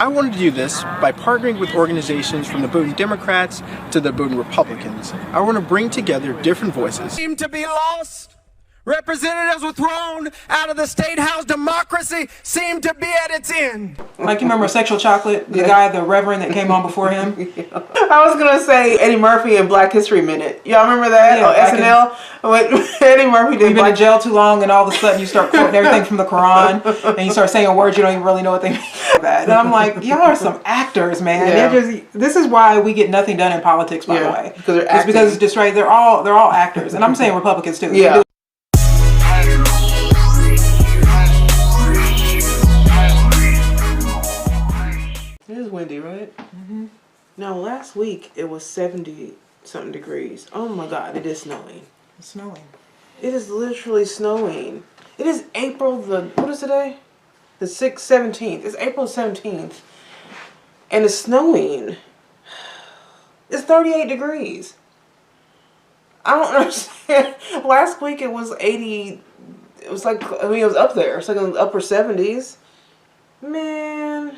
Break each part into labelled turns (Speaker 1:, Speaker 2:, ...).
Speaker 1: I wanted to do this by partnering with organizations from the Boone Democrats to the Boone Republicans. I want to bring together different voices.
Speaker 2: Seem to be lost. Representatives were thrown out of the state house. Democracy seemed to be at its end.
Speaker 3: Like, you remember Sexual Chocolate? The guy, the reverend that came on before him?
Speaker 4: I was going to say Eddie Murphy in Black History Minute. Y'all remember that on SNL? When Eddie Murphy did
Speaker 3: You've been in jail too long and all of a sudden you start quoting everything from the Quran and you start saying words you don't even really know what they mean. And I'm like, y'all are some actors, man.
Speaker 4: Yeah.
Speaker 3: This is why we get nothing done in politics, by the way.
Speaker 4: Because they're acting.
Speaker 3: It's because it's just right. They're all actors. And I'm saying Republicans too.
Speaker 4: Yeah. It is windy, right? Mm-hmm. Now, last week it was 70-something degrees. Oh my God, it is snowing.
Speaker 3: It's snowing.
Speaker 4: It is literally snowing. It is April what is today? The 17th. It's April 17th. And it's snowing. It's 38 degrees. I don't understand. Last week it was 80. It was like, it was up there. It's like in the upper 70s. Man.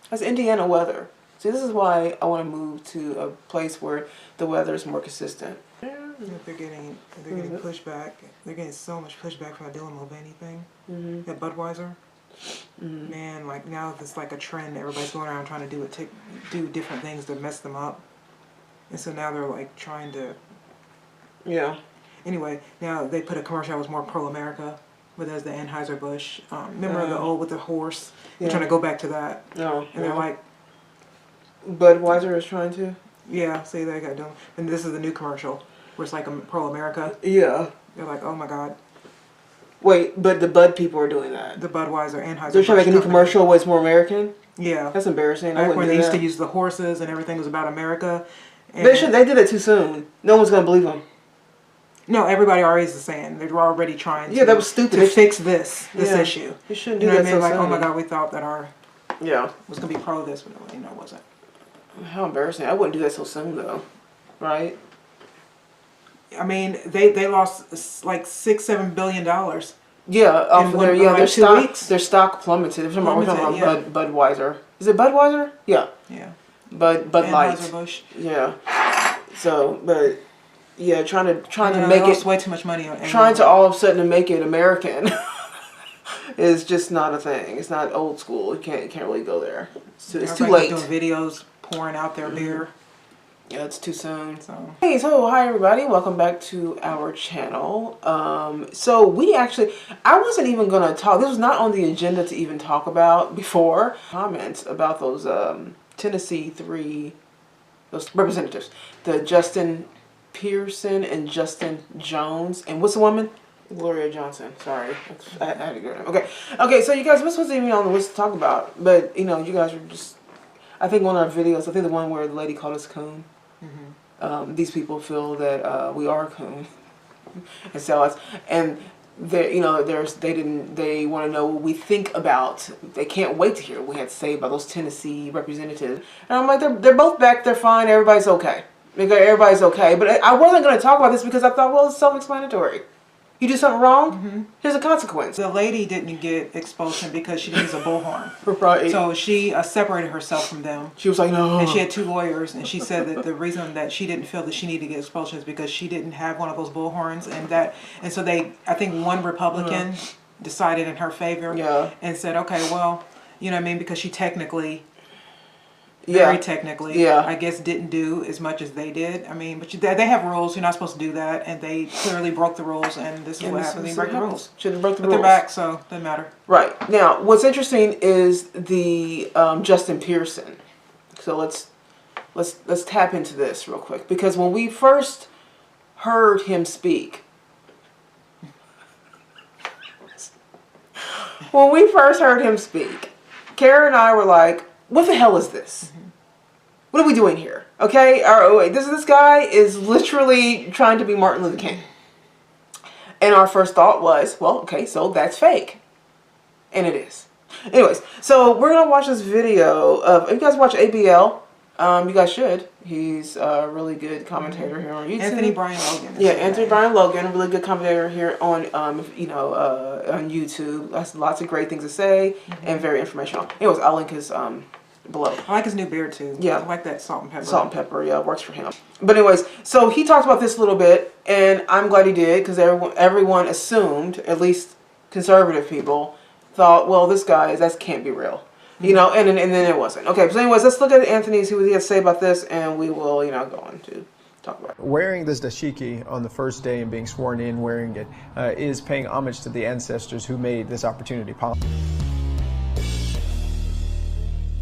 Speaker 4: That's Indiana weather. See, this is why I want to move to a place where the weather is more consistent.
Speaker 3: They're getting pushback. They're getting so much pushback from the Dylan Mulvaney thing at Budweiser. Man, like now it's like a trend. Everybody's going around trying to do different things to mess them up, and so now they're like trying to.
Speaker 4: Yeah.
Speaker 3: Anyway, now they put a commercial that was more pro-America, but there's the Anheuser-Busch. Remember the old with the horse? They're trying to go back to that.
Speaker 4: No.
Speaker 3: And they're like,
Speaker 4: Budweiser is trying to.
Speaker 3: yeah. See, they got done. And this is the new commercial where it's like a pro-America.
Speaker 4: Yeah.
Speaker 3: They're like, oh my God.
Speaker 4: Wait, but the Bud people are doing that.
Speaker 3: The Budweiser, Anheuser-Busch.
Speaker 4: They're trying to make a new commercial where it's more American?
Speaker 3: Yeah.
Speaker 4: That's embarrassing.
Speaker 3: Back when they used to use the horses and everything was about America. And
Speaker 4: They did it too soon. No one's going to believe them.
Speaker 3: No, everybody already is saying. They were already trying
Speaker 4: that was stupid.
Speaker 3: to fix this issue.
Speaker 4: You shouldn't do
Speaker 3: You know
Speaker 4: that
Speaker 3: what I mean?
Speaker 4: so
Speaker 3: Like,
Speaker 4: soon.
Speaker 3: oh my God, we thought that our
Speaker 4: Yeah.
Speaker 3: was going to be pro this, but it wasn't.
Speaker 4: How embarrassing. I wouldn't do that so soon, though. Right?
Speaker 3: I mean, they lost like $6-7 billion.
Speaker 4: Yeah, off of their,
Speaker 3: like
Speaker 4: their
Speaker 3: 2
Speaker 4: stock,
Speaker 3: weeks?
Speaker 4: their stock plummeted. We're talking about Budweiser. Is it Budweiser? Yeah.
Speaker 3: Yeah.
Speaker 4: Bud Light.
Speaker 3: Anheuser-Busch.
Speaker 4: Yeah. So, but yeah, trying to
Speaker 3: They
Speaker 4: make
Speaker 3: lost
Speaker 4: it
Speaker 3: way too much money on
Speaker 4: trying to all of a sudden to make it American is just not a thing. It's not old school. You can't really go there. It's too late.
Speaker 3: Doing videos pouring out their beer.
Speaker 4: Yeah, it's too soon.
Speaker 3: So.
Speaker 4: Hey, so hi everybody, welcome back to our channel. So we actually, I wasn't even gonna talk. This was not on the agenda to even talk about before. Comments about those Tennessee those representatives, the Justin Pearson and Justin Jones, and what's the woman? Gloria Johnson. Sorry, I had to go there. Okay. So you guys, this wasn't even on the list to talk about, but you guys are just. I think one of our videos. I think the one where the lady called us coon. These people feel that we are coon, and so us, and they want to know what we think about. They can't wait to hear what we had to say about those Tennessee representatives. And I'm like, they're both back. They're fine. Everybody's okay. Everybody's okay. But I wasn't going to talk about this because I thought, well, it's self-explanatory. You do something wrong, here's a consequence.
Speaker 3: The lady didn't get expulsion because she didn't use a bullhorn.
Speaker 4: Right.
Speaker 3: So she separated herself from them.
Speaker 4: She was like, no.
Speaker 3: And she had 2 lawyers, and she said that the reason that she didn't feel that she needed to get expulsion is because she didn't have one of those bullhorns, and so I think one Republican decided in her favor and said, okay, well, you know what I mean, because she technically, very technically, I guess didn't do as much as they did. I mean, but they have rules. You're not supposed to do that, and they clearly broke the rules, and this is what happened. They broke the rules.
Speaker 4: Should have broke the
Speaker 3: rules. But they're back, so it doesn't matter.
Speaker 4: Right. Now, what's interesting is the Justin Pearson. So let's tap into this real quick, because when we first heard him speak, Kara and I were like, what the hell is this? What are we doing here? Okay, this guy is literally trying to be Martin Luther King. And our first thought was, well, okay, so that's fake. And it is. Anyways, so we're going to watch this video of, if you guys watch ABL, you guys should. He's a really good commentator here on YouTube.
Speaker 3: Anthony Brian Logan.
Speaker 4: Yeah, Anthony Brian Logan, a really good commentator here on, on YouTube. Has lots of great things to say and very informational. Anyways, I'll link his blow.
Speaker 3: I like his new beard too.
Speaker 4: Yeah.
Speaker 3: I like that salt and pepper.
Speaker 4: Salt and pepper, yeah, works for him. But anyways, so he talked about this a little bit, and I'm glad he did, because everyone assumed, at least conservative people, thought, well, this guy, that can't be real. You know, and then it wasn't. Okay, so anyways, let's look at Anthony, see what he has to say about this, and we will, go on to talk about it.
Speaker 5: Wearing this dashiki on the first day and being sworn in wearing it is paying homage to the ancestors who made this opportunity possible.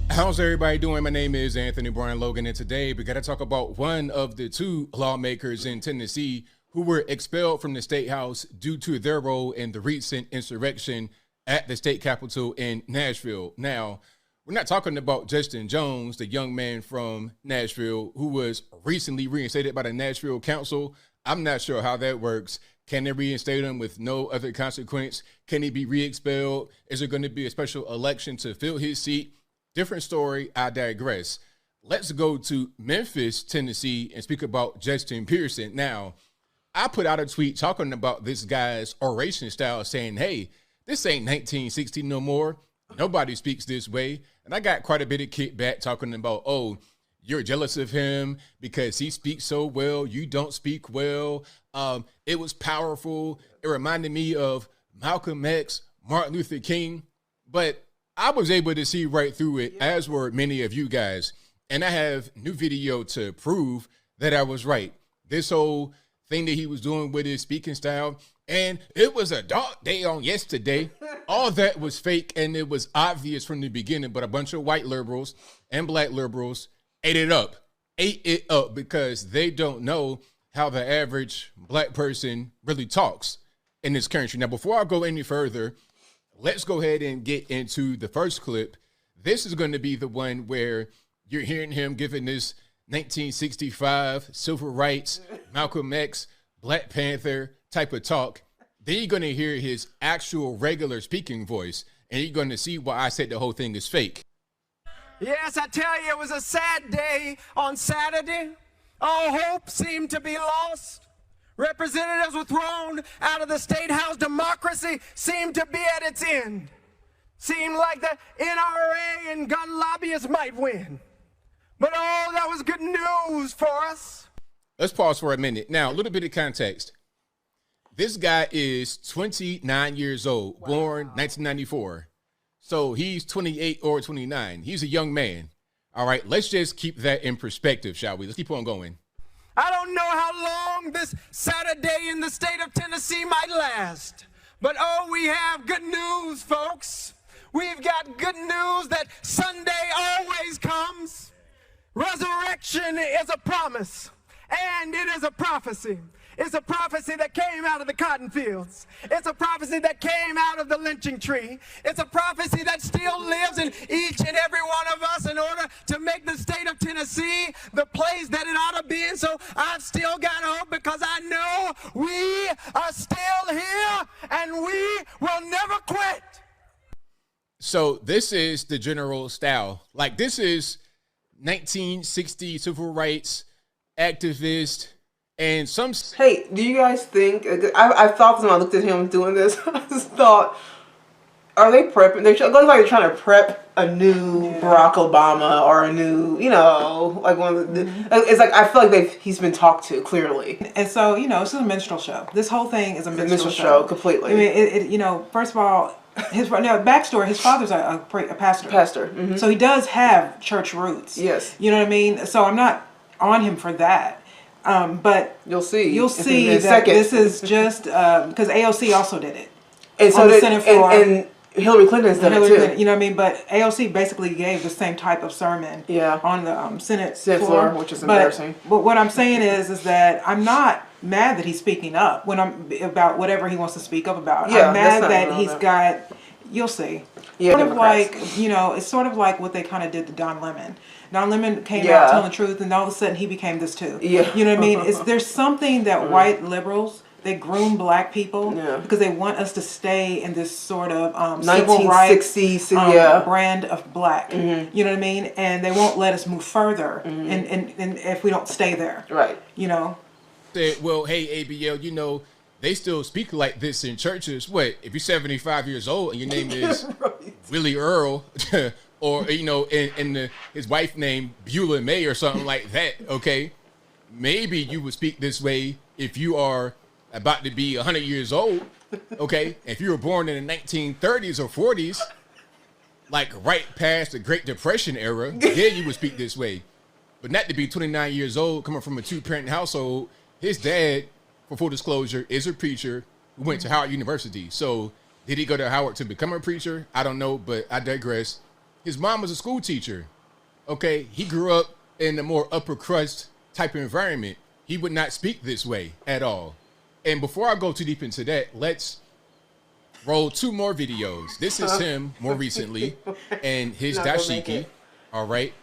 Speaker 6: How's everybody doing? My name is Anthony Brian Logan, and today we got to talk about one of the two lawmakers in Tennessee who were expelled from the State House due to their role in the recent insurrection at the state capitol in Nashville. Now, we're not talking about Justin Jones, the young man from Nashville who was recently reinstated by the Nashville Council. I'm not sure how that works. Can they reinstate him with no other consequence? Can he be re-expelled? Is there going to be a special election to fill his seat? Different story, I digress. Let's go to Memphis, Tennessee, and speak about Justin Pearson. Now, I put out a tweet talking about this guy's oration style, saying, hey, this ain't 1960 no more. Nobody speaks this way. And I got quite a bit of kickback talking about, oh, you're jealous of him because he speaks so well. You don't speak well. It was powerful. It reminded me of Malcolm X, Martin Luther King. But I was able to see right through it, as were many of you guys. And I have new video to prove that I was right. This whole thing that he was doing with his speaking style, and it was a dark day on yesterday. All that was fake, and it was obvious from the beginning, but a bunch of white liberals and black liberals ate it up because they don't know how the average black person really talks in this country. Now, before I go any further, let's go ahead and get into the first clip. This is going to be the one where you're hearing him giving this 1965 civil rights, Malcolm X, Black Panther type of talk. Then you're going to hear his actual regular speaking voice, and you're going to see why I said the whole thing is fake.
Speaker 2: Yes, I tell you, it was a sad day on Saturday. All hope seemed to be lost. Representatives were thrown out of the State House. Democracy seemed to be at its end. Seemed like the NRA and gun lobbyists might win. But oh, that was good news for us.
Speaker 6: Let's pause for a minute. Now, a little bit of context. This guy is 29 years old, born 1994. So he's 28 or 29. He's a young man. All right, let's just keep that in perspective, shall we? Let's keep on going.
Speaker 2: I don't know how long this Saturday in the state of Tennessee might last. But oh, we have good news, folks. We've got good news that Sunday always comes. Resurrection is a promise, and it is a prophecy. It's a prophecy that came out of the cotton fields. It's a prophecy that came out of the lynching tree. It's a prophecy that still lives in each and every one of us in order to make the state of Tennessee the place that it ought to be. And so I've still got hope because I know we are still here and we will never quit.
Speaker 6: So this is the general style. Like, this is 1960 civil rights activist. And some.
Speaker 4: Hey, do you guys think? I thought this when I looked at him doing this. I just thought, are they prepping? It looks like they're trying to prep a new Barack Obama or a new, like one of the. It's like I feel like he's been talked to clearly.
Speaker 3: And so this is a minstrel show. This whole thing is a minstrel
Speaker 4: show completely.
Speaker 3: I mean, first of all, his backstory. His father's a pastor.
Speaker 4: Mm-hmm.
Speaker 3: So he does have church roots.
Speaker 4: Yes.
Speaker 3: You know what I mean? So I'm not on him for that. But
Speaker 4: you'll see
Speaker 3: that this is just because AOC also did it,
Speaker 4: and so did Senate floor, and Hillary Clinton's done it too.
Speaker 3: Clinton, you know what I mean? But AOC basically gave the same type of sermon, on the Senate floor,
Speaker 4: which is embarrassing.
Speaker 3: But what I'm saying is that I'm not mad that he's speaking up when I'm about whatever he wants to speak up about. I'm mad that he's got. You'll see. Yeah, sort of like it's sort of like what they kind of did to Don Lemon. Don Lemon came out telling the truth, and all of a sudden he became this too. Yeah. You know what I mean? There's something that white liberals, they groom black people because they want us to stay in this sort of civil rights brand of black. Mm-hmm. You know what I mean? And they won't let us move further, and if we don't stay there. Right.
Speaker 6: Well, hey, ABL, they still speak like this in churches. What, if you're 75 years old and your name is Willie Earl, or his wife named Beulah May or something like that. Okay, maybe you would speak this way if you are about to be 100 years old. Okay, if you were born in the 1930s or 40s, like right past the Great Depression era, yeah, you would speak this way. But not to be 29 years old, coming from a two-parent household. His dad, for full disclosure, is a preacher who went to Howard University. So did he go to Howard to become a preacher? I don't know, but I digress. His mom was a school teacher. Okay, he grew up in a more upper crust type of environment. He would not speak this way at all. And before I go too deep into that, let's roll 2 more videos. This is him more recently and his dashiki. All right.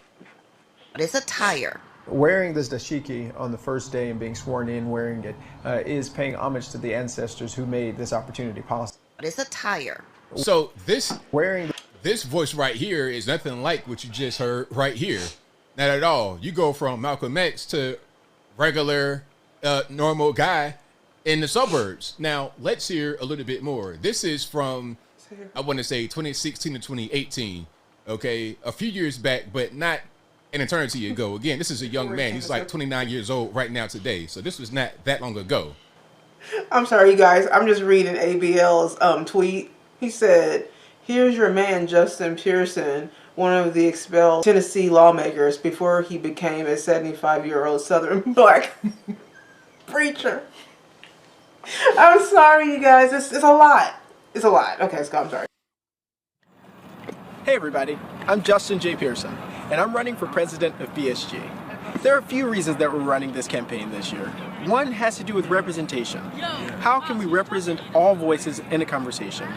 Speaker 7: It's a tire.
Speaker 5: Wearing this dashiki on the first day and being sworn in wearing it is paying homage to the ancestors who made this opportunity possible.
Speaker 7: It's a tire.
Speaker 6: So this voice right here is nothing like what you just heard right here. Not at all. You go from Malcolm X to regular, normal guy in the suburbs. Now, let's hear a little bit more. This is from, I want to say, 2016 to 2018. Okay, a few years back, but not an eternity ago. Again, this is a young man. He's like 29 years old right now today. So this was not that long ago.
Speaker 4: I'm sorry, you guys. I'm just reading ABL's tweet. He said, "Here's your man, Justin Pearson, one of the expelled Tennessee lawmakers before he became a 75-year-old Southern black preacher." I'm sorry, you guys. It's a lot. It's a lot. Okay, let's go. I'm sorry.
Speaker 1: Hey everybody, I'm Justin J. Pearson, and I'm running for president of BSG. There are a few reasons that we're running this campaign this year. One has to do with representation. How can we represent all voices in a conversation?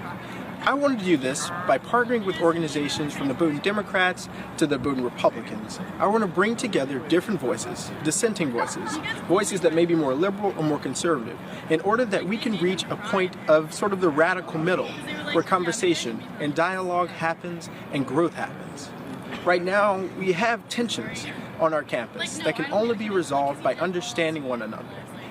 Speaker 1: I wanted to do this by partnering with organizations from the Boone Democrats to the Boone Republicans. I want to bring together different voices, dissenting voices, voices that may be more liberal or more conservative, in order that we can reach a point of sort of the radical middle, where conversation and dialogue happens and growth happens. Right now, we have tensions on our campus that can only be resolved by understanding one another.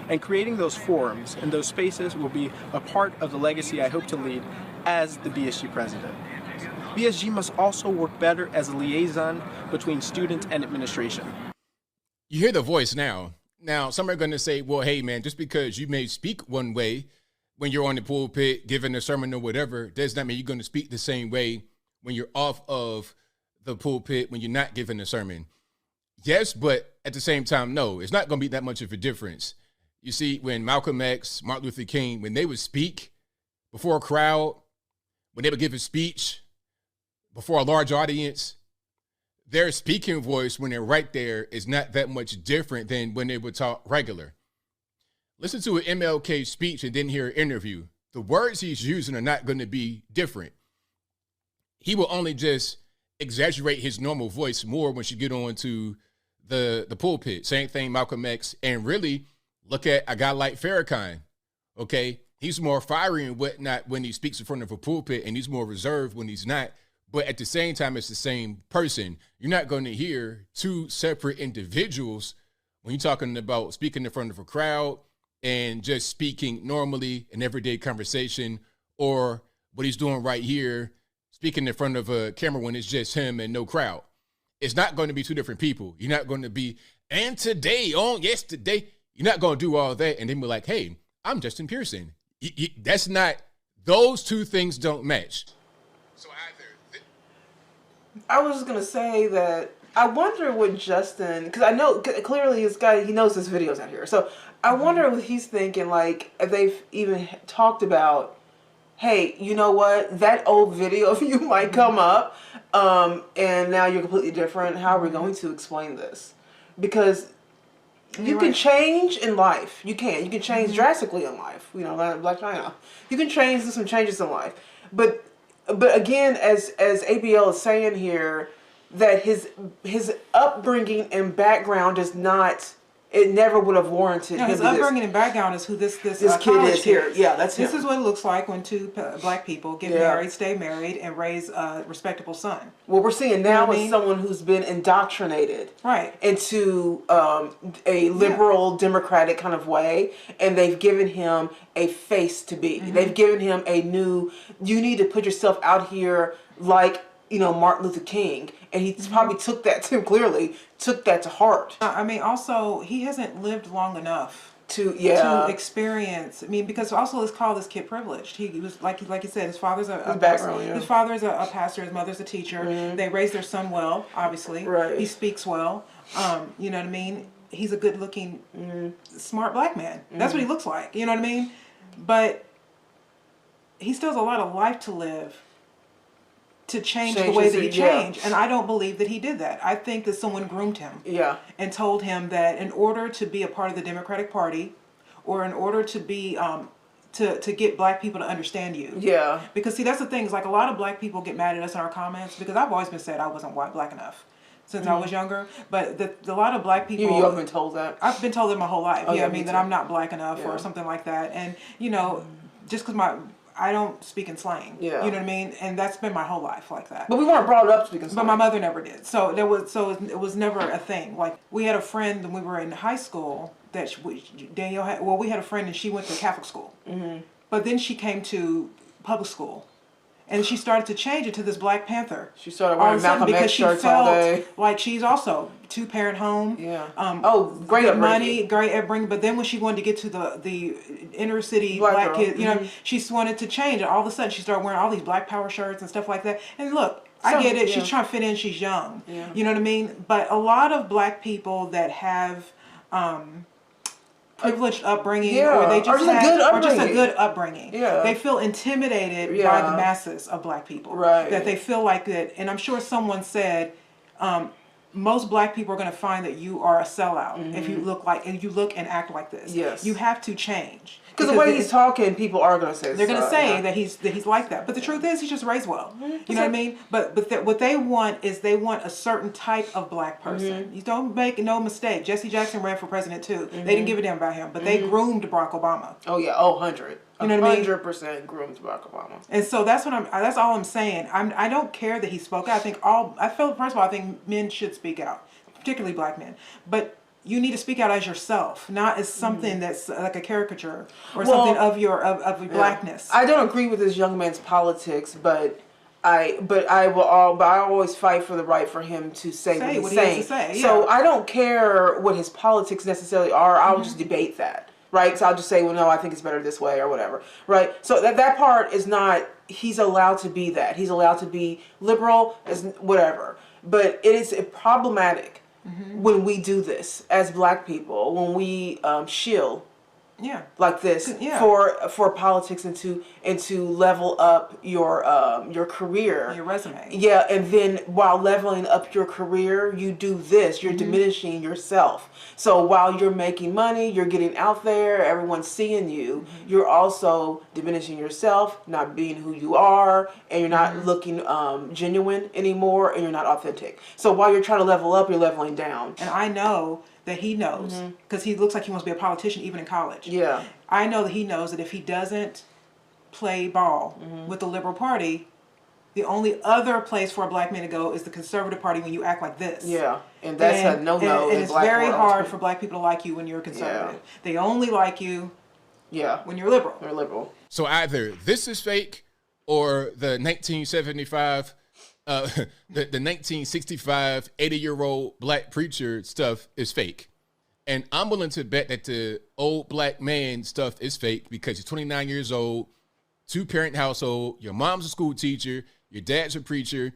Speaker 1: And creating those forums and those spaces will be a part of the legacy I hope to lead as the BSG president. BSG must also work better as a liaison between students and administration.
Speaker 6: You hear the voice now. Now, some are going to say, well, hey, man, just because you may speak one way when you're on the pulpit, giving a sermon or whatever, does not mean you're going to speak the same way when you're off of the pulpit, when you're not giving a sermon. Yes, but at the same time, no, it's not going to be that much of a difference. You see, when Malcolm X, Martin Luther King, when they would speak before a crowd, when they would give a speech before a large audience, their speaking voice when they're right there is not that much different than when they would talk regular. Listen to an MLK speech and then hear an interview. The words he's using are not going to be different. He will only just exaggerate his normal voice more once you get on to the pulpit. Same thing, Malcolm X. And really, look at a guy like Farrakhan, okay? He's more fiery and whatnot when he speaks in front of a pulpit, and he's more reserved when he's not. But at the same time, it's the same person. You're not going to hear two separate individuals when you're talking about speaking in front of a crowd and just speaking normally in everyday conversation, or what he's doing right here, speaking in front of a camera when it's just him and no crowd. It's not going to be two different people. You're not going to be, and today, on yesterday, you're not going to do all that and then be like, hey, I'm Justin Pearson. That's not, those two things don't match. So either.
Speaker 4: I was just going to say that I wonder what Justin, because I know clearly this guy, he knows his videos out here. So I wonder what he's thinking, like, if they've even talked about, hey, you know what, that old video of you might come up and now you're completely different. How are we going to explain this? Because you can change in life. You can change drastically in life. You know, like China. You can change, do some changes in life. But again, as ABL is saying here, that his upbringing and background does not, it never would have warranted him.
Speaker 3: His upbringing and background is who this
Speaker 4: kid is here. Yeah, that's him.
Speaker 3: This is what it looks like when two black people get married, stay married, and raise a respectable son.
Speaker 4: What we're seeing now is someone who's been indoctrinated into a liberal democratic kind of way, and they've given him a face to be. They've given him a new, you need to put yourself out here like Martin Luther King, and he probably took that to heart.
Speaker 3: I mean, also, he hasn't lived long enough
Speaker 4: To
Speaker 3: experience. I mean, because also let's call this kid privileged. He was like you said, his father's a
Speaker 4: background,
Speaker 3: his father's a pastor, his mother's a teacher. They raised their son well, obviously.
Speaker 4: Right.
Speaker 3: He speaks well. You know what I mean? He's a good looking, smart black man. That's what he looks like. You know what I mean? But he still has a lot of life to live to change the way that he changed. And I don't believe that he did that. I think that someone groomed him.
Speaker 4: Yeah.
Speaker 3: And told him that in order to be a part of the Democratic Party, or in order to be to get black people to understand you.
Speaker 4: Yeah.
Speaker 3: Because see, that's the thing, is like a lot of black people get mad at us in our comments because I've always been said I wasn't white black enough since I was younger. But a lot of black people,
Speaker 4: You've been told that.
Speaker 3: I've been told it my whole life.
Speaker 4: Oh,
Speaker 3: I
Speaker 4: yeah,
Speaker 3: mean
Speaker 4: me
Speaker 3: that
Speaker 4: too.
Speaker 3: I'm not black enough or something like that. And just because I don't speak in slang.
Speaker 4: Yeah.
Speaker 3: You know what I mean? And that's been my whole life like that.
Speaker 4: But we weren't brought up speaking
Speaker 3: But
Speaker 4: slang.
Speaker 3: my mother never did. So it was never a thing. Like we had a friend when we were in high school that Danielle had. Well, we had a friend and she went to Catholic school. Mm-hmm. But then she came to public school. And she started to change it to this Black Panther.
Speaker 4: She started wearing Malcolm X shirts all day.
Speaker 3: Like she's also 2-parent home.
Speaker 4: Yeah.
Speaker 3: good
Speaker 4: Great upbringing.
Speaker 3: money, great upbringing. But then when she wanted to get to the inner city black
Speaker 4: girl.
Speaker 3: kids, she wanted to change it. All of a sudden, she started wearing all these Black Power shirts and stuff like that. And look, I get it.
Speaker 4: Yeah.
Speaker 3: She's trying to fit in. She's young.
Speaker 4: Yeah.
Speaker 3: You know what I mean? But a lot of black people that have privileged upbringing, or they just a good upbringing.
Speaker 4: Yeah.
Speaker 3: They feel intimidated by the masses of black people.
Speaker 4: Right.
Speaker 3: That they feel like that, and I'm sure someone said, most black people are going to find that you are a sellout if you look and act like this.
Speaker 4: Yes.
Speaker 3: You have to change.
Speaker 4: Because the way he's talking, people are going to say
Speaker 3: they're going to say that he's like that. But the truth is, he's just raised well. You know what I mean? But what they want is they want a certain type of black person. You don't make no mistake. Jesse Jackson ran for president too. They didn't give a damn about him, but they groomed Barack Obama.
Speaker 4: Oh yeah, 100.
Speaker 3: You know what I mean?
Speaker 4: 100% groomed Barack Obama.
Speaker 3: And so that's all I'm saying. I don't care that he spoke out. First of all, I think men should speak out, particularly black men. But you need to speak out as yourself, not as something that's like a caricature or something of your blackness.
Speaker 4: I don't agree with this young man's politics, but I always fight for the right for him to say what he's saying.
Speaker 3: He has to say. Yeah.
Speaker 4: So I don't care what his politics necessarily are. I'll just debate that, right? So I'll just say, well, no, I think it's better this way or whatever, right? So that part is not. He's allowed to be that. He's allowed to be liberal as whatever, but it is problematic. When we do this as black people, when we shill like this for politics and to level up your career,
Speaker 3: your resume.
Speaker 4: Yeah, and then while leveling up your career, you do this. You're diminishing yourself. So while you're making money, you're getting out there, everyone's seeing you. You're also diminishing yourself, not being who you are, and you're not looking genuine anymore, and you're not authentic. So while you're trying to level up, you're leveling down.
Speaker 3: And I know that he knows, because he looks like he wants to be a politician even in college.
Speaker 4: Yeah.
Speaker 3: I know that he knows that if he doesn't play ball with the Liberal Party, the only other place for a black man to go is the Conservative Party when you act like this.
Speaker 4: Yeah, and that's a no-no.
Speaker 3: And it's very hard for black people to like you when you're a conservative. Yeah. They only like you when you're liberal.
Speaker 4: They're liberal.
Speaker 6: So either this is fake or the 1975... the 1965 80-year-old black preacher stuff is fake. And I'm willing to bet that the old black man stuff is fake because he's 29 years old, 2-parent household, your mom's a school teacher, your dad's a preacher.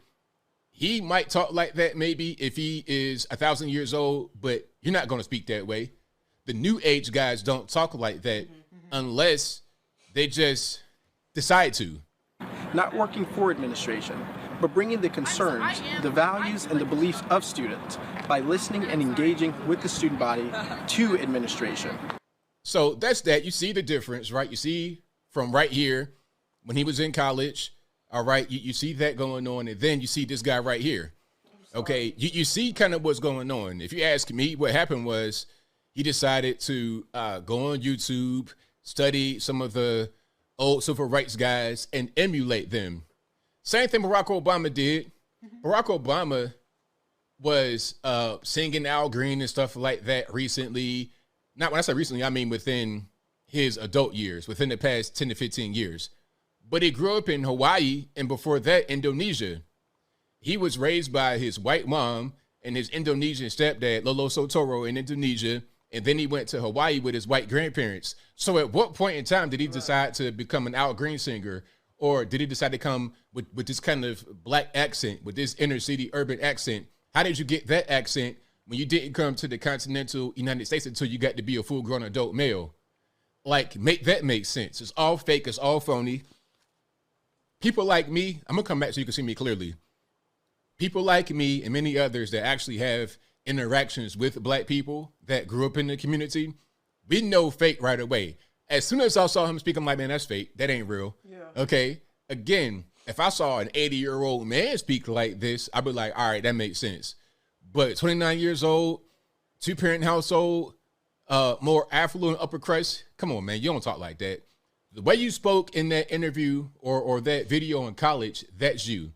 Speaker 6: He might talk like that maybe if he is 1,000 years old, but you're not going to speak that way. The new age guys don't talk like that unless they just decide to.
Speaker 1: Not working for administration, but bringing the concerns, the values, and the beliefs of students by listening and engaging with the student body to administration.
Speaker 6: So that's that. You see the difference, right? You see from right here, when he was in college, all right, you see that going on, and then you see this guy right here. Okay, you see kind of what's going on. If you ask me, what happened was he decided to go on YouTube, study some of the old civil rights guys, and emulate them. Same thing Barack Obama did. Barack Obama was singing Al Green and stuff like that recently. Not when I say recently, I mean within his adult years, within the past 10 to 15 years. But he grew up in Hawaii and before that, Indonesia. He was raised by his white mom and his Indonesian stepdad, Lolo Sotoro, in Indonesia. And then he went to Hawaii with his white grandparents. So at what point in time did he decide to become an Al Green singer? Or did he decide to come with this kind of black accent, with this inner city urban accent? How did you get that accent when you didn't come to the continental United States until you got to be a full-grown adult male? Like, make that make sense. It's all fake. It's all phony. People like me, I'm going to come back so you can see me clearly. People like me and many others that actually have interactions with black people that grew up in the community, we know fake right away. As soon as I saw him speak, I'm like, man, that's fake. That ain't real. Yeah. Okay. Again, if I saw an 80-year-old man speak like this, I'd be like, all right, that makes sense. But 29 years old, 2-parent household, more affluent upper crust. Come on, man. You don't talk like that. The way you spoke in that interview or that video in college, that's you.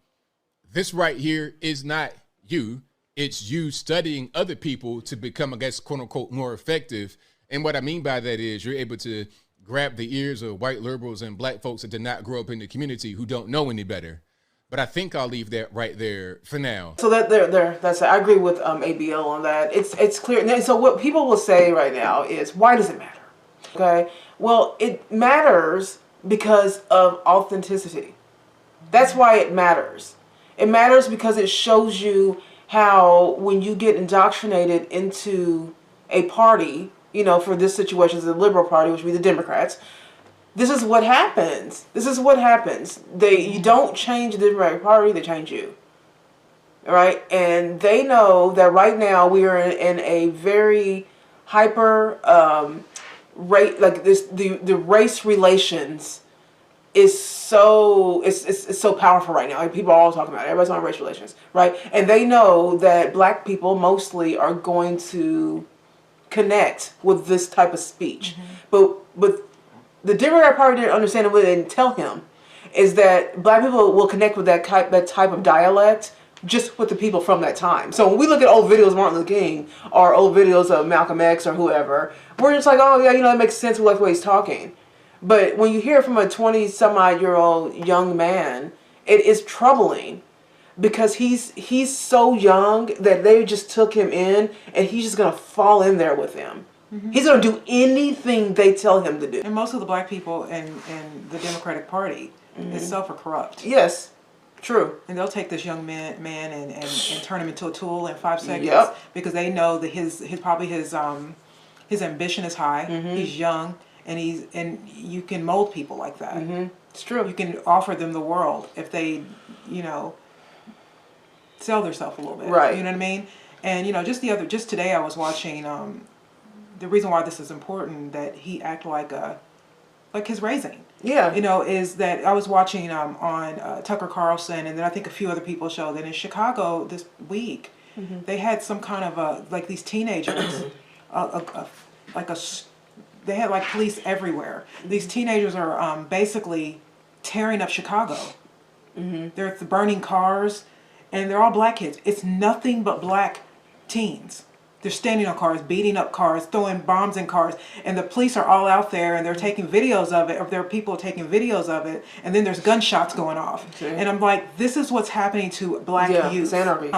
Speaker 6: This right here is not you. It's you studying other people to become, I guess, quote unquote, more effective. And what I mean by that is you're able to grab the ears of white liberals and black folks that did not grow up in the community who don't know any better. But I think I'll leave that right there for now.
Speaker 4: So that's I agree with ABL on that. It's clear. And so what people will say right now is, why does it matter? Okay. Well, it matters because of authenticity. That's why it matters. It matters because it shows you how when you get indoctrinated into a party, you know, for this situation, the liberal party, which would be the Democrats, this is what happens. This is what happens. You don't change the Democratic Party, they change you. All right? And they know that right now we are in a very hyper rate, like this, the race relations is so it's so powerful right now. Like, people are all talking about it. Everybody's on race relations, right? And they know that black people mostly are going to connect with this type of speech. Mm-hmm. But the Democrat Party didn't understand it. What they didn't tell him is that black people will connect with that type of dialect just with the people from that time. So when we look at old videos of Martin Luther King or old videos of Malcolm X or whoever, we're just like, oh yeah, you know, it makes sense. We like the way he's talking. But when you hear it from a 20-some-odd-year-old young man, it is troubling because he's so young that they just took him in and he's just going to fall in there with them. Mm-hmm. He's going to do anything they tell him to do.
Speaker 3: And most of the black people in the Democratic Party itself are corrupt.
Speaker 4: Yes, true.
Speaker 3: And they'll take this young man and turn him into a tool in 5 seconds.
Speaker 4: Yep.
Speaker 3: Because they know that his ambition is high. Mm-hmm. He's young. And you can mold people like that.
Speaker 4: Mm-hmm. It's true.
Speaker 3: You can offer them the world if they, you know, sell themselves a little bit.
Speaker 4: Right.
Speaker 3: You know what I mean? And you know, just today I was watching. The reason why this is important that he act like his raising.
Speaker 4: Yeah.
Speaker 3: You know, is that I was watching on Tucker Carlson, and then I think a few other people showed that in Chicago this week they had some kind of like these teenagers, they had like police everywhere. These teenagers are basically tearing up Chicago. Mm-hmm. They're burning cars, and they're all black kids. It's nothing but black teens. They're standing on cars, beating up cars, throwing bombs in cars, and the police are all out there, and they're taking videos of it, or there are people taking videos of it, and then there's gunshots going off. Okay. And I'm like, this is what's happening to black youth.
Speaker 4: It's anarchy.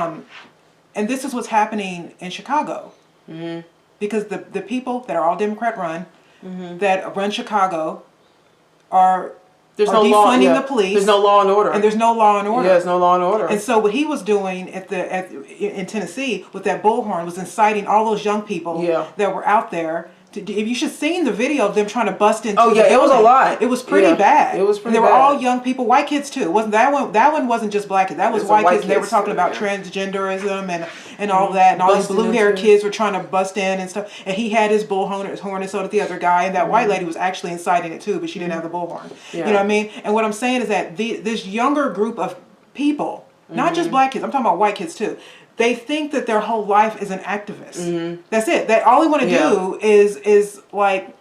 Speaker 3: And this is what's happening in Chicago. Mm-hmm. Because the people that are all Democrat run, that run Chicago are defunding the police.
Speaker 4: There's no law and order.
Speaker 3: And there's no law and order.
Speaker 4: Yeah, there's no law and order.
Speaker 3: And so what he was doing in Tennessee with that bullhorn was inciting all those young people that were out there. If you should have seen the video of them trying to bust into the building.
Speaker 4: It was a lot.
Speaker 3: It was pretty bad.
Speaker 4: It was pretty
Speaker 3: bad.
Speaker 4: They
Speaker 3: were all young people, white kids too. Wasn't that one? That one wasn't just black kids. That was white kids. And they were talking about transgenderism and all that. And all these blue-haired kids were trying to bust in and stuff. And he had his bullhorn, and so did the other guy. And that white lady was actually inciting it too, but she didn't have the bullhorn. Yeah. You know what I mean? And what I'm saying is that this younger group of people, not just black kids, I'm talking about white kids too. They think that their whole life is an activist. Mm-hmm. That's it. That all they want to do is like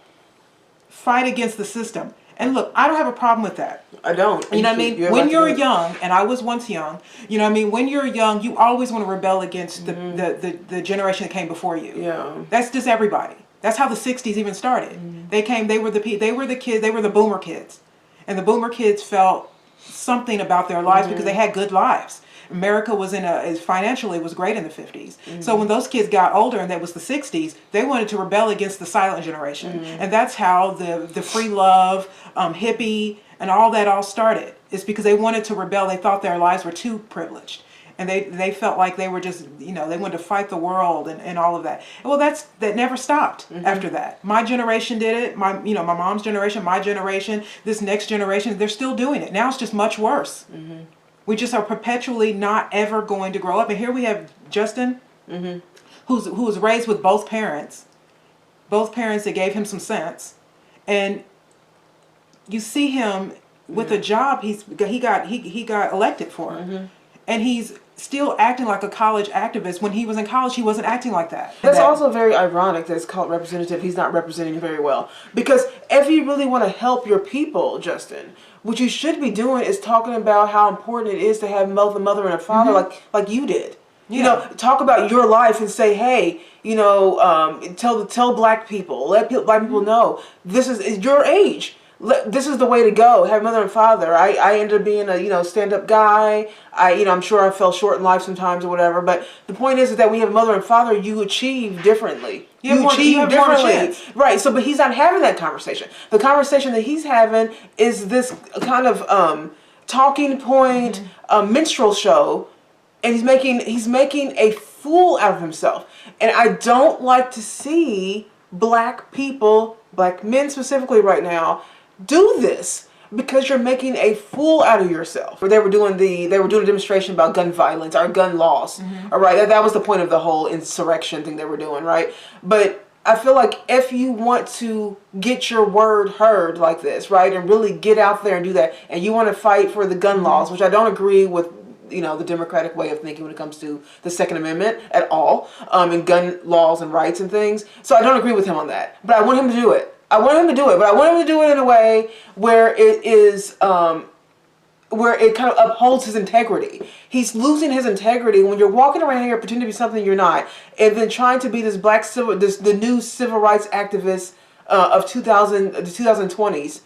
Speaker 3: fight against the system. And look, I don't have a problem with that.
Speaker 4: I don't.
Speaker 3: You know what I mean? When you're young, and I was once young, you know what I mean? When you're young, you always want to rebel against the generation that came before you.
Speaker 4: Yeah.
Speaker 3: That's just everybody. That's how the 60s even started. Mm-hmm. They were the boomer kids. And the boomer kids felt something about their lives because they had good lives. America was financially was great in the 50s. So when those kids got older, and that was the 60s, they wanted to rebel against the silent generation. And that's how the free love, hippie, and all that all started. It's because they wanted to rebel. They thought their lives were too privileged. And they felt like they were just, they wanted to fight the world and all of that. Well, that never stopped after that. My generation did it. My mom's generation, my generation, this next generation, they're still doing it. Now it's just much worse. We just are perpetually not ever going to grow up. And here we have Justin, who was raised with both parents that gave him some sense. And you see him with a job he got elected for. And he's still acting like a college activist. When he was in college, he wasn't acting like that.
Speaker 4: That's also very ironic that it's called representative. He's not representing very well. Because if you really want to help your people, Justin, what you should be doing is talking about how important it is to have both a mother and a father, like you did.
Speaker 3: Yeah.
Speaker 4: Talk about your life and say, hey, tell black people, let black people know this is your age. This is the way to go. Have mother and father. I ended up being a stand-up guy. I'm sure I fell short in life sometimes or whatever. But the point is that we have mother and father. You achieve differently. You achieve differently, right? So, but he's not having that conversation. The conversation that he's having is this kind of talking point, minstrel show, and he's making a fool out of himself. And I don't like to see black people, black men specifically, right now, do this, because you're making a fool out of yourself. They were doing a demonstration about gun violence, our gun laws. All right, that was the point of the whole insurrection thing they were doing, right? But I feel like if you want to get your word heard like this, right, and really get out there and do that, and you want to fight for the gun laws, which I don't agree with, the Democratic way of thinking when it comes to the Second Amendment at all, and gun laws and rights and things. So I don't agree with him on that. But I want him to do it. But I want him to do it in a way where it is, where it kind of upholds his integrity. He's losing his integrity when you're walking around here pretending to be something you're not, and then trying to be this the new civil rights activist of the 2020s.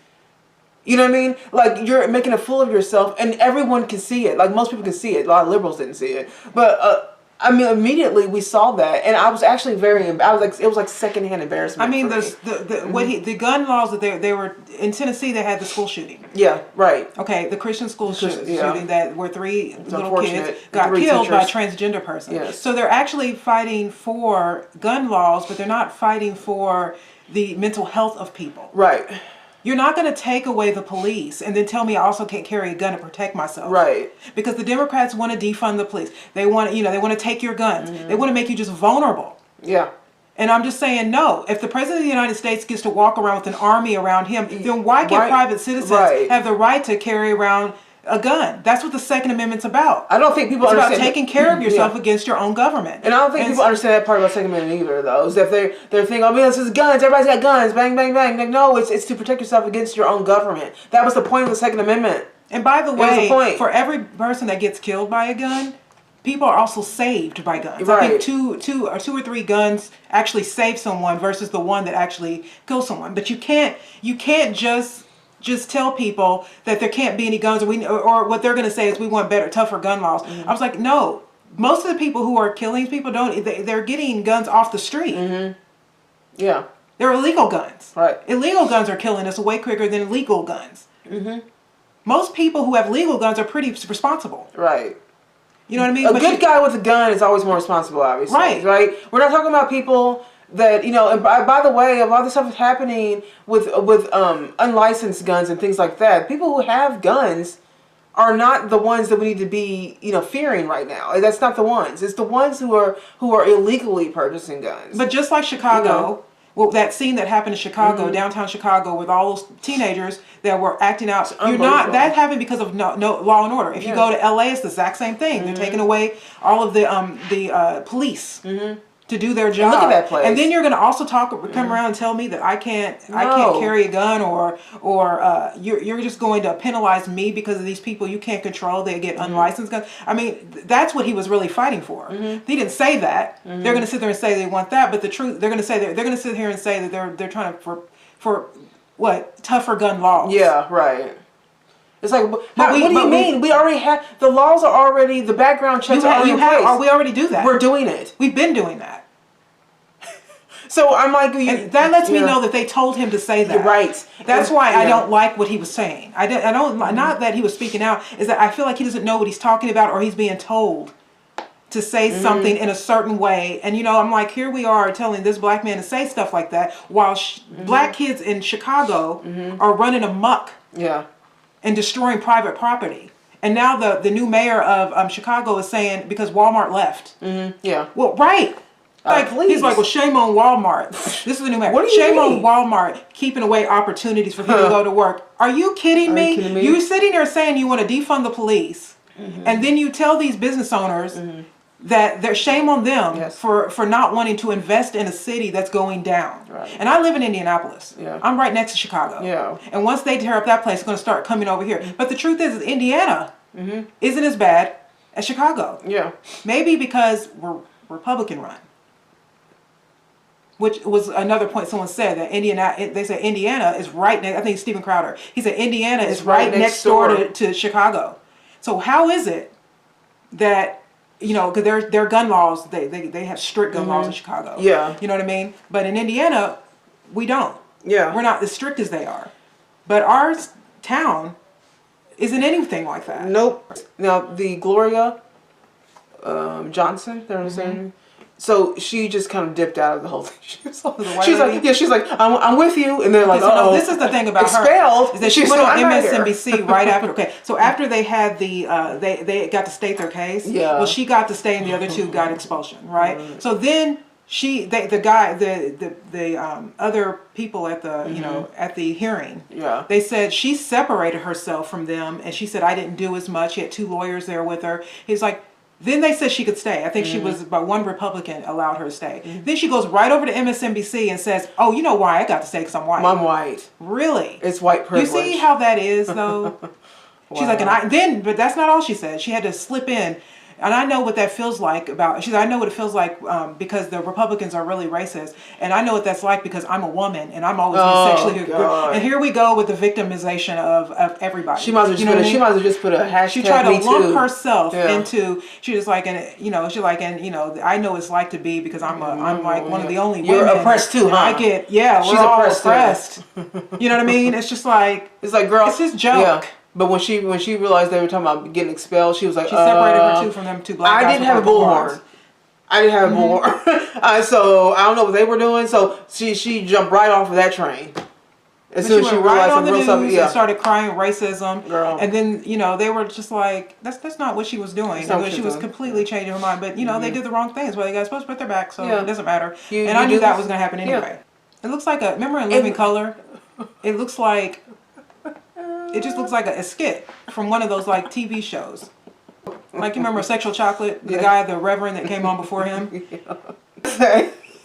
Speaker 4: You know what I mean? Like, you're making a fool of yourself, and everyone can see it. Like, most people can see it. A lot of liberals didn't see it, but. Immediately we saw that, and I was actually it was like secondhand embarrassment.
Speaker 3: The gun laws that they were in Tennessee, they had the school shooting.
Speaker 4: Yeah, right.
Speaker 3: Okay, the Christian school shooting that where three little kids got killed by a transgender person.
Speaker 4: Yes.
Speaker 3: So they're actually fighting for gun laws, but they're not fighting for the mental health of people.
Speaker 4: Right.
Speaker 3: You're not going to take away the police and then tell me I also can't carry a gun to protect myself.
Speaker 4: Right.
Speaker 3: Because the Democrats want to defund the police. They want to take your guns. They want to make you just vulnerable.
Speaker 4: Yeah.
Speaker 3: And I'm just saying, no. If the President of the United States gets to walk around with an army around him, then why can't private citizens have the right to carry around a gun? That's what the Second Amendment's about.
Speaker 4: I don't think people understand.
Speaker 3: It's about taking care of yourself against your own government.
Speaker 4: And I don't think people understand that part about the Second Amendment either, though. Is that they're thinking, oh, man, this is guns. Everybody's got guns. Bang, bang, bang. Like, no, it's to protect yourself against your own government. That was the point of the Second Amendment.
Speaker 3: And by the way, for every person that gets killed by a gun, people are also saved by guns.
Speaker 4: Right.
Speaker 3: I think two or three guns actually save someone versus the one that actually kills someone. But you can't just tell people that there can't be any guns, or what they're going to say is we want better, tougher gun laws. I was like, no. Most of the people who are killing people they're getting guns off the street.
Speaker 4: Yeah.
Speaker 3: They're illegal guns.
Speaker 4: Right.
Speaker 3: Illegal guns are killing us way quicker than legal guns. Most people who have legal guns are pretty responsible.
Speaker 4: Right.
Speaker 3: You know what I mean?
Speaker 4: A good guy with a gun is always more responsible, obviously. Right. We're not talking about people that, and by the way, a lot of the stuff is happening with unlicensed guns and things like that. People who have guns are not the ones that we need to be, fearing right now. That's not the ones. It's the ones who are illegally purchasing guns.
Speaker 3: But just like Chicago, that scene that happened in Chicago, downtown Chicago, with all those teenagers that were acting out, that happened because of no law and order. If you go to LA, it's the exact same thing. They're taking away all of the police to do their job.
Speaker 4: Look at that place.
Speaker 3: And then you're going to also come around and tell me that I can't carry a gun, or you're just going to penalize me because of these people you can't control. They get unlicensed guns. I mean, that's what he was really fighting for. He didn't say that. They're going to sit there and say they want that, but the truth, they're going to sit here and say that they're trying to for what, tougher gun laws.
Speaker 4: Yeah, right. It's like, what do you mean? We already have, the laws are already, the background checks are already in place.
Speaker 3: We already do that.
Speaker 4: We're doing it.
Speaker 3: We've been doing that.
Speaker 4: So I'm like,
Speaker 3: that lets me know that they told him to say that.
Speaker 4: You're right.
Speaker 3: That's why I don't like what he was saying. I don't not that he was speaking out, is that I feel like he doesn't know what he's talking about, or he's being told to say something in a certain way. And I'm like, here we are telling this black man to say stuff like that while black kids in Chicago are running amok and destroying private property. And now the new mayor of Chicago is saying because Walmart left.
Speaker 4: Yeah.
Speaker 3: Well, right. He's like, well, shame on Walmart. This is the new mayor.
Speaker 4: What do you
Speaker 3: shame
Speaker 4: mean?
Speaker 3: on Walmart keeping away opportunities for people to go to work. Are you kidding me? You're sitting there saying you want to defund the police, and then you tell these business owners that they're shame on them for not wanting to invest in a city that's going down.
Speaker 4: Right.
Speaker 3: And I live in Indianapolis.
Speaker 4: Yeah.
Speaker 3: I'm right next to Chicago.
Speaker 4: Yeah.
Speaker 3: And once they tear up that place, it's going to start coming over here. But the truth is Indiana isn't as bad as Chicago.
Speaker 4: Yeah.
Speaker 3: Maybe because we're Republican run. Which was another point someone said, that they said Indiana is right next, I think Stephen Crowder. He said Indiana is right next door to Chicago. So how is it that, because their gun laws, they have strict gun laws in Chicago.
Speaker 4: Yeah.
Speaker 3: You know what I mean? But in Indiana, we don't.
Speaker 4: Yeah.
Speaker 3: We're not as strict as they are. But our town isn't anything like that.
Speaker 4: Nope. Now, the Gloria Johnson, you understand? So she just kind of dipped out of the whole thing. She was like, I'm with you, and they're like,
Speaker 3: no, this is the thing about
Speaker 4: expelled.
Speaker 3: Her. Is that she went on MSNBC right after. Okay, so after they had they got to state their case.
Speaker 4: Yeah.
Speaker 3: Well, she got to stay, and the other two got expulsion. Right. So then the other people at the at the hearing.
Speaker 4: Yeah.
Speaker 3: They said she separated herself from them, and she said I didn't do as much. She had two lawyers there with her. He's like. Then they said she could stay. I think she was, but one Republican allowed her to stay. Then she goes right over to MSNBC and says, "Oh, you know why I got to stay? Because I'm white."
Speaker 4: I'm white.
Speaker 3: Really?
Speaker 4: It's white privilege.
Speaker 3: You see how that is, though. She's like, but that's not all she said. She had to slip in. And I know what that feels like I know what it feels like because the Republicans are really racist. And I know what that's like because I'm a woman and I'm always been sexually
Speaker 4: God.
Speaker 3: And here we go with the victimization of everybody.
Speaker 4: She might as well just put a hashtag.
Speaker 3: She tried to
Speaker 4: Me
Speaker 3: lump
Speaker 4: too.
Speaker 3: herself into, she was like, I know what it's like to be because I'm like one of the only women.
Speaker 4: You're oppressed too, huh?
Speaker 3: I get, she's oppressed. You know what I mean? It's just like,
Speaker 4: girl,
Speaker 3: it's this joke.
Speaker 4: Yeah. But when she realized they were talking about getting expelled, she was like,
Speaker 3: she separated her from them two black guys.
Speaker 4: I didn't have a bullhorn. I didn't have a bullhorn. So I don't know what they were doing. So she jumped right off of that train. As soon as she realized
Speaker 3: on the
Speaker 4: real stuff,
Speaker 3: and started crying racism.
Speaker 4: Girl.
Speaker 3: And then, they were just like, that's not what she was doing. She was completely changing her mind. But, they did the wrong things. Well, they got supposed to put their back, so it doesn't matter. And I knew that was going to happen anyway. It looks like remember in Living Color? It looks like... It just looks like a skit from one of those TV shows. Like you remember Sexual Chocolate, the reverend that came on before him?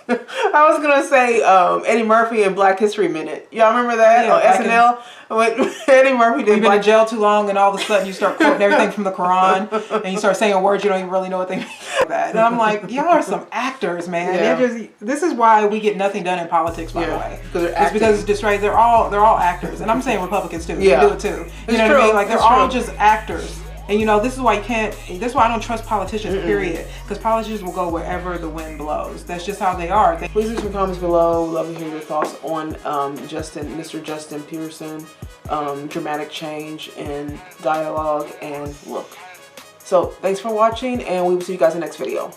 Speaker 4: I was gonna say Eddie Murphy in Black History Minute. Y'all remember that on SNL? When Eddie Murphy did.
Speaker 3: You've been in jail too long, and all of a sudden you start quoting everything from the Quran, and you start saying words you don't even really know what they mean. And I'm like, y'all are some actors, man.
Speaker 4: Yeah.
Speaker 3: This is why we get nothing done in politics, by the way. It's because it's distracted. They're all actors, and I'm saying Republicans too.
Speaker 4: Yeah.
Speaker 3: They do it too. You know what I mean? Like they're all just actors. And this is why that's why I don't trust politicians, period. Because politicians will go wherever the wind blows. That's just how they are.
Speaker 4: Please leave some comments below. We'd love to hear your thoughts on Mr. Justin Pearson, dramatic change in dialogue and look. So thanks for watching, and we will see you guys in the next video.